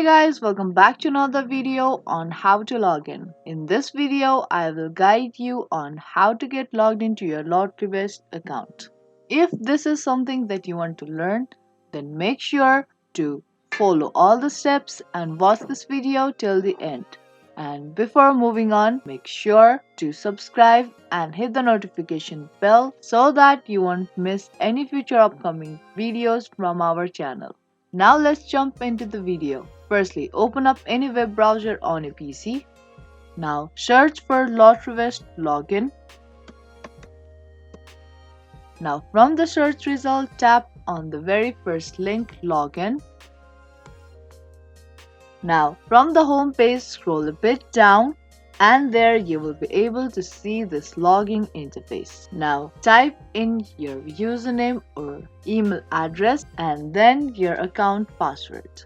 Hey guys, welcome back to another video on how to log in. In this video, I will guide you on how to get logged into your LotteryWest account. If this is something that you want to learn, then make sure to follow all the steps and watch this video till the end. And before moving on, make sure to subscribe and hit the notification bell so that you won't miss any future upcoming videos from our channel. Now let's jump into the video. Firstly, open up any web browser on a PC. Now search for LotteryWest login. Now from the search result, tap on the very first link, login. Now from the home page, scroll a bit down and there you will be able to see this login interface. Now type in your username or email address and then your account password.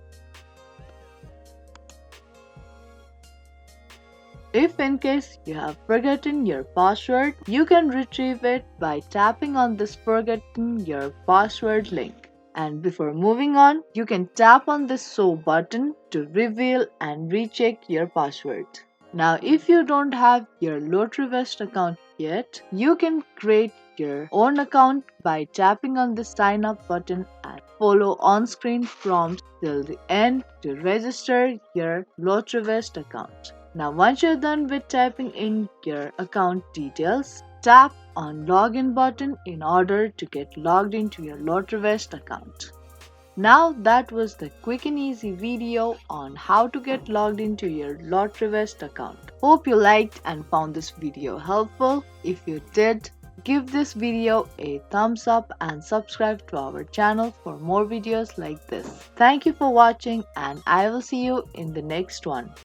If in case you have forgotten your password, you can retrieve it by tapping on this forgotten your password link. And before moving on, you can tap on this show button to reveal and recheck your password. Now, if you don't have your LotteryWest account yet, you can create your own account by tapping on the sign up button and follow on-screen prompts till the end to register your LotteryWest account. Now, once you're done with typing in your account details, tap on login button in order to get logged into your LotteryWest account. Now that was the quick and easy video on how to get logged into your LotteryWest account. Hope you liked and found this video helpful. If you did, give this video a thumbs up and subscribe to our channel for more videos like this. Thank you for watching and I will see you in the next one.